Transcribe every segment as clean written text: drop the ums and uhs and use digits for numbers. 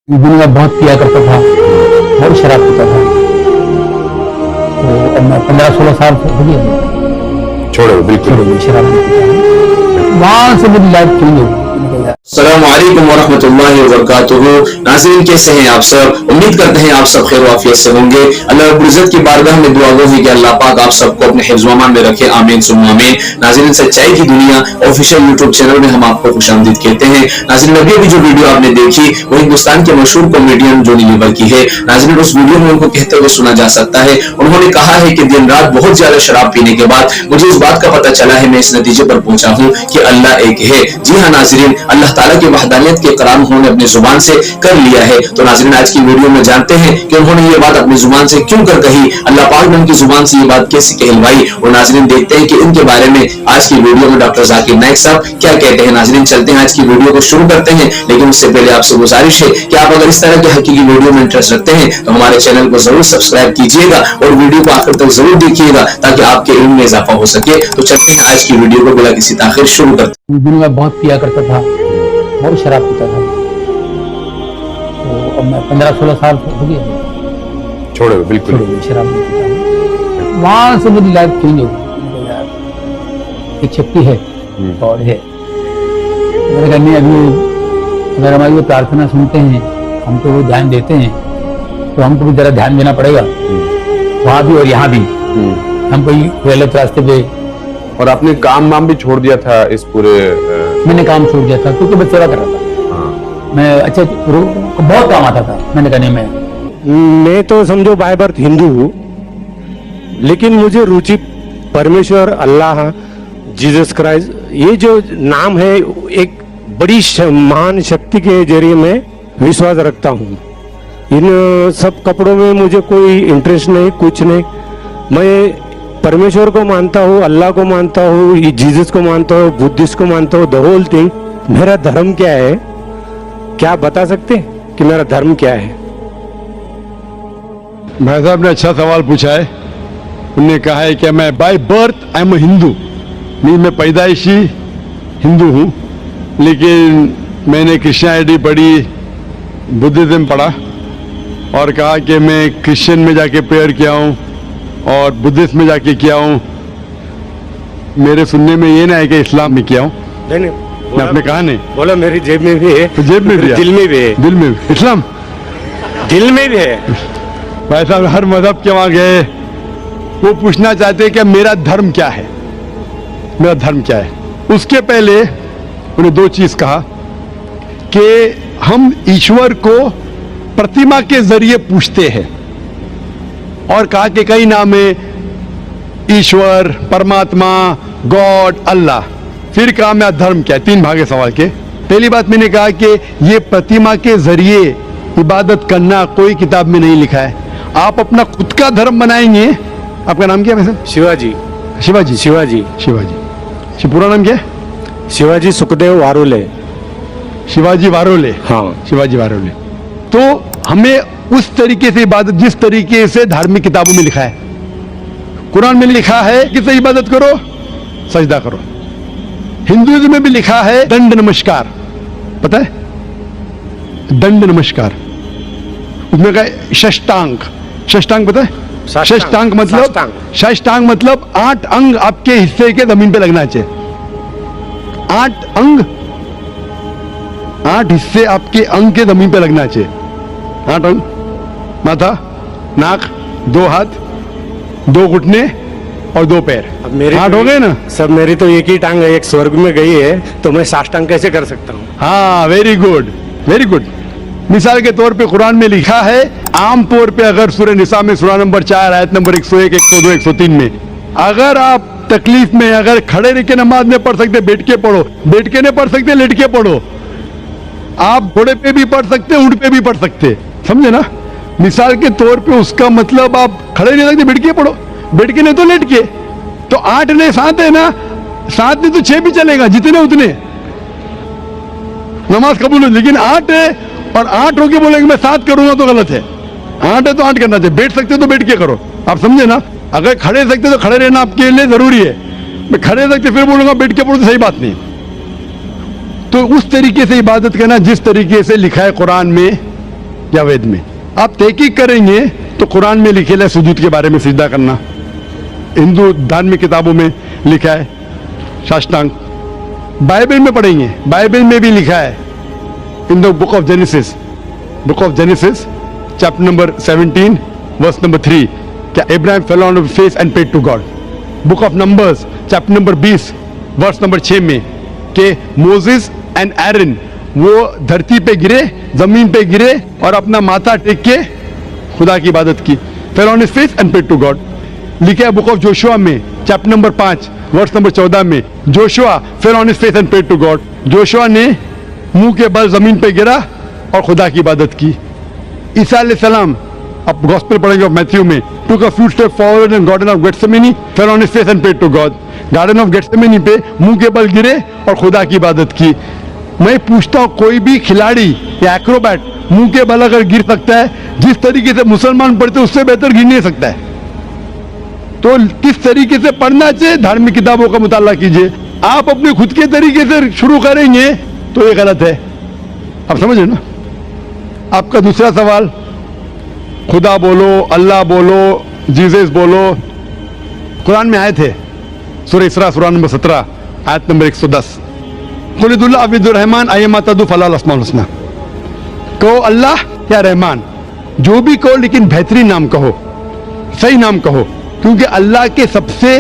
दुनिया बहुत पिया करता था, बहुत शराब पीता था। तो अब मैं 15-16 साल से हो गया छोड़ो बिल्कुल शराब नहीं पीता। वहां से मेरी लाइफ चेंज हो गई। अस्सलामुअलैकुम वरहमतुल्लाहि वबरकातुहू। नाज़रीन, कैसे हैं आप सब? उम्मीद करते हैं आप सब खैर आफियत से होंगे। अल्लाह रब्बुल इज्जत की बारगाह में दुआ गो है कि अल्लाह पाक आप सबको अपने हिफ्ज़ व अमान में रखे, आमीन सुम्मा आमीन। नाज़रीन, सच्चाई की दुनिया ऑफिशियल यूट्यूब चैनल में हम आपको खुशामदीद कहते हैं। नाज़रीन, अभी जो वीडियो आपने देखी वो हिंदुस्तान के मशहूर कॉमेडियन जॉनी लीवर की है। नाज़रीन, उस वीडियो में उनको कहते हुए सुना जा सकता है, उन्होंने कहा है कि दिन रात बहुत ज्यादा शराब पीने के बाद मुझे इस बात का पता चला है, मैं इस नतीजे पर पहुंचा हूं कि अल्लाह एक है। जी हाँ नाज़रीन, अल्लाह ताला की वहदानियत के इकरार उन्होंने अपनी जुबान से कर लिया है। तो नाज़रीन, आज की वीडियो में जानते हैं कि उन्होंने ये बात अपनी जुबान से क्यों कर कही, अल्लाह पाक ने उनकी जुबान से ये बात कैसे कहलवाई। और नाज़रीन, देखते हैं कि इनके बारे में आज की वीडियो में डॉक्टर जाकिर नाइक साहब क्या कहते हैं। नाज़रीन, चलते हैं आज की वीडियो को शुरू करते हैं, लेकिन उससे पहले आपसे गुजारिश है कि आप अगर इस तरह के हकीकी वीडियो में इंटरेस्ट रखते हैं तो हमारे चैनल को जरूर सब्सक्राइब कीजिएगा और वीडियो को आखिर तक जरूर देखिएगा ताकि आपके इल्म में इजाफा हो सके। तो चलते हैं आज की वीडियो को बिना किसी ताखिर शुरू करते हैं। दुनिया बहुत पिया करता था, बहुत शराब पीता था। तो अब मैं 15-16 साल से हो गया छोड़ो बिल्कुल शराब नहीं पीता। वहां से मेरी लाइफ चेंज हो गई। यार एक शक्ति है और है मेरे घर में। अभी अगर हमारी वो प्रार्थना सुनते हैं, हमको वो ध्यान देते हैं, तो हमको भी जरा ध्यान देना पड़ेगा वहां भी और यहाँ भी। हम कोई गलत रास्ते पे। और आपने काम वाम भी छोड़ दिया था इस पूरे मैंने काम छोड़ दिया था क्योंकि मैं सेवा कर रहा था। मैं अच्छा बहुत काम आता था। मैंने कहा नहीं, मैं तो समझो बाय बर्थ हिंदू हूँ, लेकिन मुझे रुचि परमेश्वर, अल्लाह, जीसस क्राइस्ट, ये जो नाम है एक बड़ी महान शक्ति के जरिए मैं विश्वास रखता हूँ। इन सब कपड़ों में मुझे कोई इंटरेस्ट नहीं, कुछ नहीं। मैं परमेश्वर को मानता हूँ, अल्लाह को मानता हूँ, जीसस को मानता हूँ, बुद्धिस्ट को मानता हूँ, द होल थिंग। मेरा धर्म क्या है, क्या आप बता सकते हैं कि मेरा धर्म क्या है? भाई साहब ने अच्छा सवाल पूछा है। उन्होंने कहा है कि मैं by birth I am Hindu, मैं पैदाइशी हिंदू हूँ, लेकिन मैंने क्रिश्चियनिटी पढ़ी, बुद्धिज्म पढ़ा और कहा कि मैं क्रिश्चियन में जाके प्रेयर किया हूँ और बुद्धिस्ट में जाके किया हूँ। मेरे सुनने में ये ना है कि इस्लाम में किया हूँ। नहीं, आपने कहा नहीं, बोला मेरी जेब में भी है, तो जेब में भी है, दिल में भी है, दिल में भी। इस्लाम दिल में भी है। भाई साहब हर मजहब के वहां गए, वो पूछना चाहते हैं कि मेरा धर्म क्या है, मेरा धर्म क्या है। उसके पहले उन्हें दो चीज कहा कि हम ईश्वर को प्रतिमा के जरिए पूछते हैं और कहा कि कई नाम है, ईश्वर, परमात्मा, गॉड, अल्लाह। फिर कहा मेरा धर्म क्या है। तीन भागे सवाल के। पहली बात मैंने कहा कि ये प्रतिमा के जरिए इबादत करना कोई किताब में नहीं लिखा है। आप अपना खुद का धर्म बनाएंगे। आपका नाम क्या है वैसे? शिवाजी। शिवाजी। शिवाजी। शिवाजी। पूरा नाम क्या है? शिवाजी सुखदेव वारोले। शिवाजी वारोले। हाँ, शिवाजी वारोले। तो हमें उस तरीके से इबादत, जिस तरीके से धार्मिक किताबों में लिखा है, कुरान में लिखा है कि से इबादत करो, सजदा करो। हिंदुइज्म में भी लिखा है दंड नमस्कार, पता है? दंड नमस्कार। उसमें कहा षष्टांग। षष्टांग पता है? षष्टांग मतलब, षष्टांग मतलब 8 अंग आपके हिस्से के जमीन पे लगना चाहिए। 8 अंग, 8 हिस्से आपके अंग के जमीन पे लगना चाहिए। 8 अंग, माथा, नाक, 2 हाथ, 2 घुटने और 2 पैर। अब मेरे 8 हो गए ना सब। मेरी तो एक ही टांग है, एक स्वर्ग में गई है, तो मैं साष्टांग कैसे कर सकता हूँ? हाँ, वेरी गुड, वेरी गुड। मिसाल के तौर पे कुरान में लिखा है, आम तौर पे अगर सूरह निसा में सूरा नंबर 4 आयत नंबर 101, 102, 103 में, अगर आप तकलीफ में, अगर खड़े रह के नमाज नहीं पढ़ सकते, बैठ के पढ़ो। बैठ के नहीं पढ़ सकते, लेट के पढ़ो। आप घोड़े पे भी पढ़ सकते, ऊंट पे भी पढ़ सकते, समझे ना? मिसाल के तौर पे उसका मतलब आप खड़े नहीं सकते, बैठ के पढ़ो, बैठ के नहीं तो लेट के। तो 8 नहीं 7 है ना, 7 नहीं तो 6 भी चलेगा, जितने उतने नमाज कबूल हो। लेकिन 8 है और 8 होके बोलेंगे मैं 7 करूंगा तो गलत है। 8 है तो 8 करना चाहिए। बैठ सकते तो बैठ के करो, आप समझे ना? अगर खड़े सकते तो खड़े रहना आपके लिए जरूरी है। मैं खड़े सकते फिर बोलूंगा बैठ के पढ़ो तो सही बात नहीं। तो उस तरीके से इबादत करना जिस तरीके से लिखा है कुरान में, या वेद में। आप तहकीक करेंगे तो कुरान में लिखे है सुजूद के बारे में, सिजदा करना। हिंदू धार्मिक किताबों में लिखा है साष्टांग। बाइबल में पढ़ेंगे, बाइबल में भी लिखा है in the book of Genesis, chapter number 17 verse number 3, क्या Ibrahim fell on face and prayed to God. Book of Numbers chapter number 20 verse number 6 में कि मोसेस एंड एरन वो धरती पे गिरे, जमीन पे गिरे और अपना माथा टेक के खुदा की इबादत की। Fell on his face and prayed to God. लिखा है बुक ऑफ जोशुआ में चैप्टर नंबर 5 वर्स नंबर 14 में, Joshua fell on his face and prayed to God. Joshua ने मुंह के बल जमीन पे गिरा और खुदा की इबादत की। ईसा अलैहिस्सलाम, अब गॉस्पेल पढ़ेंगे ऑफ मैथ्यू में, took a few step forward in garden of Gethsemane, fell on his face and prayed to God. Garden of Gethsemane पे मुंह के बल गिरे और खुदा की इबादत की। मैं पूछता हूं, कोई भी खिलाड़ी या एक्रोबैट मुंह के बल अगर गिर सकता है, जिस तरीके से मुसलमान पढ़ते उससे बेहतर गिर नहीं सकता है। तो किस तरीके से पढ़ना चाहिए, धार्मिक किताबों का मुताला कीजिए। आप अपने खुद के तरीके से शुरू करेंगे तो ये गलत है। आप समझ रहे ना। आपका दूसरा सवाल, खुदा बोलो, अल्लाह बोलो, जीसस बोलो, कुरान में आए थे सूरह इसरा सूरह नंबर 17 आयत नंबर 110, कुलिदुल्लाह अब्दुर रहमान अय्यमा तदु फलाल अस्माउल हुस्ना। कहो अल्लाह या रहमान, जो भी कहो, लेकिन बेहतरीन नाम कहो, सही नाम कहो, क्योंकि अल्लाह के सबसे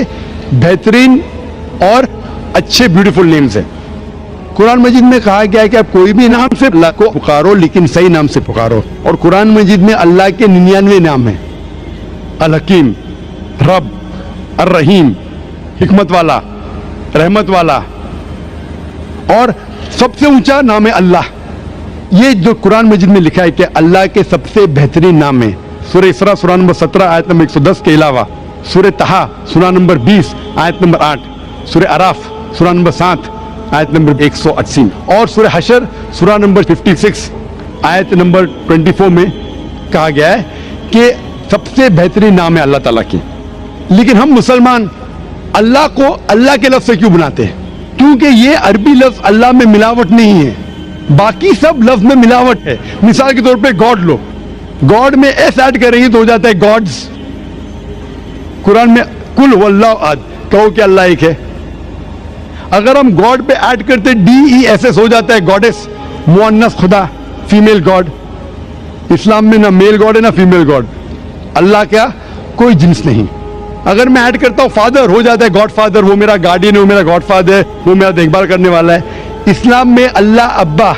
बेहतरीन और अच्छे ब्यूटीफुल नेम्स हैं। कुरान मजीद में कहा गया है कि आप कोई भी नाम से अल्लाह को पुकारो, लेकिन सही नाम से पुकारो। और कुरान मजीद में अल्लाह के 99 नाम हैं। अल हकीम, रब, अर रहीम, हिकमत वाला, रहमत वाला, और सबसे ऊंचा नाम है अल्लाह। ये जो कुरान मजीद में लिखा है कि अल्लाह के सबसे बेहतरीन नाम है। सूरह इसरा सूरह नंबर 17 आयत नंबर 110 के अलावा सूरह तहा सूरह नंबर 20 आयत नंबर 8, सूरह अराफ सूरह नंबर 7 आयत नंबर 180 और सूरह हशर सूरह नंबर 56 आयत नंबर 24 में कहा गया है कि सबसे बेहतरीन नाम है अल्लाह ताला की। लेकिन हम मुसलमान अल्लाह को अल्लाह के लफ्ज से क्यों बनाते हैं? क्योंकि ये अरबी लफ्ज अल्लाह में मिलावट नहीं है, बाकी सब लफ्ज में मिलावट है। मिसाल के तौर पे गॉड लो, गॉड में एस ऐड करेंगे तो हो जाता है गॉड्स। कुरान में कुल वल्लाहु अहद, कहो कि अल्लाह एक है। अगर हम गॉड पे ऐड करते DESS हो जाता है गॉडेस, मुअन्नस खुदा, फीमेल गॉड। इस्लाम में ना मेल गॉड है ना फीमेल गॉड। अल्लाह क्या, कोई जिन्स नहीं। अगर मैं ऐड करता हूं फादर, हो जाता है गॉड फादर, वो मेरा गार्डियन है, वो मेरा गॉड फादर है, वो मेरा देखभाल करने वाला है। इस्लाम में अल्लाह अब्बा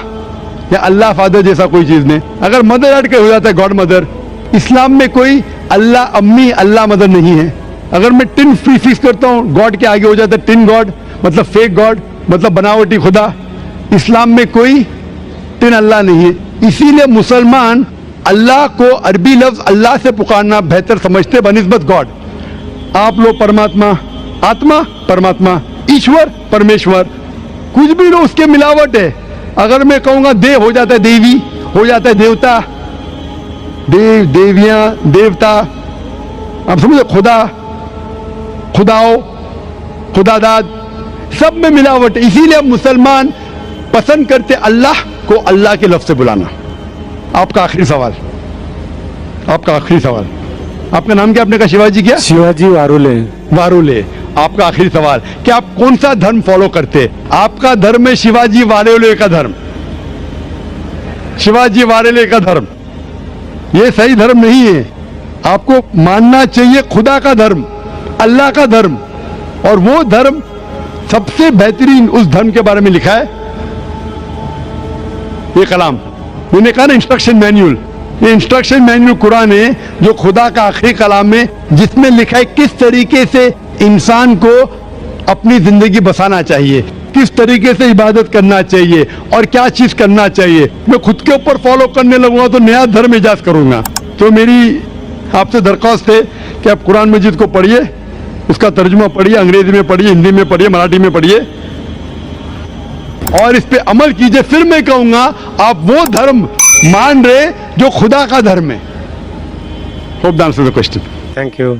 या अल्लाह फादर जैसा कोई चीज नहीं। अगर मदर ऐड कर हो जाता है गॉड मदर। इस्लाम में कोई अल्लाह अम्मी अल्लाह मदर नहीं है। अगर मैं टिन प्रीफिक्स करता हूँ गॉड के आगे हो जाता है टिन गॉड, मतलब फेक गॉड, मतलब बनावटी खुदा। इस्लाम में कोई टिन अल्लाह नहीं है। इसीलिए मुसलमान अल्लाह को अरबी लफ्ज अल्लाह से पुकारना बेहतर समझते बनिस्बत गॉड। आप लोग परमात्मा, आत्मा परमात्मा, ईश्वर परमेश्वर, कुछ भी लो उसके मिलावट है। अगर मैं कहूंगा देव, हो जाता है देवी, हो जाता है देवता, देव देवियां देवता। आप समझे, खुदा खुदाओ खुदादाद, सब में मिलावट है। इसीलिए मुसलमान पसंद करते अल्लाह को अल्लाह के लफ्ज से बुलाना। आपका आखिरी सवाल, आपका आखिरी सवाल, आपका नाम क्या? आपने कहा शिवाजी क्या? शिवाजी वारुले। वारुले, आपका आखिरी सवाल कि आप कौन सा धर्म फॉलो करते? आपका धर्म है शिवाजी वारुले का धर्म। शिवाजी वारुले का धर्म ये सही धर्म नहीं है। आपको मानना चाहिए खुदा का धर्म, अल्लाह का धर्म। और वो धर्म सबसे बेहतरीन, उस धर्म के बारे में लिखा है ये कलाम। मैंने कहा ना इंस्ट्रक्शन मैन्यूल, ये इंस्ट्रक्शन मैन्यूल कुरान है जो खुदा का आखिरी कलाम है, जिसमें लिखा है किस तरीके से इंसान को अपनी जिंदगी बसाना चाहिए, किस तरीके से इबादत करना चाहिए और क्या चीज करना चाहिए। मैं खुद के ऊपर फॉलो करने लगूंगा तो नया धर्म इजाद करूंगा। तो मेरी आपसे दरख्वास्त है कि आप कुरान मजीद को पढ़िए, उसका तर्जुमा पढ़िए, अंग्रेजी में पढ़िए, हिंदी में पढ़िए, मराठी में पढ़िए और इस पे अमल कीजिए। फिर मैं कहूंगा आप वो धर्म मान रहे जो खुदा का धर्म है। Hope the answer the question. Thank you.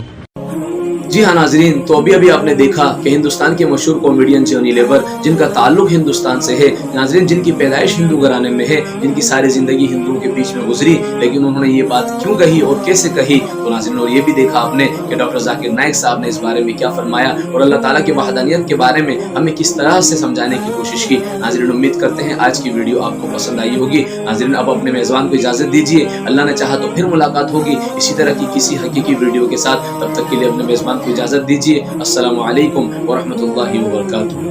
जी हाँ नाजरीन, तो अभी आपने देखा कि हिंदुस्तान के मशहूर कॉमेडियन जॉनी लेवर, जिनका ताल्लुक हिंदुस्तान से है, नाजरीन जिनकी पैदाइश हिंदू घराने में है, जिनकी सारी जिंदगी हिंदुओं के बीच में गुजरी, लेकिन उन्होंने ये बात क्यों कही और कैसे कही। तो नाजरीन और ये भी देखा आपने कि डॉक्टर जाकिर नाइक साहब ने इस बारे में क्या फरमाया और अल्लाह ताला की वहदानियत के बारे में हमें किस तरह से समझाने की कोशिश की। नाजरीन उम्मीद करते हैं आज की वीडियो आपको पसंद आई होगी। नाजरीन अब अपने मेजबान को इजाजत दीजिए, अल्लाह ने चाहा तो फिर मुलाकात होगी इसी तरह की किसी हकीकी वीडियो के साथ। तब तक के लिए अपने मेजबान को इजाजत दीजिए। अस्सलामु अलैकुम व रहमतुल्लाहि व बरकातुहू।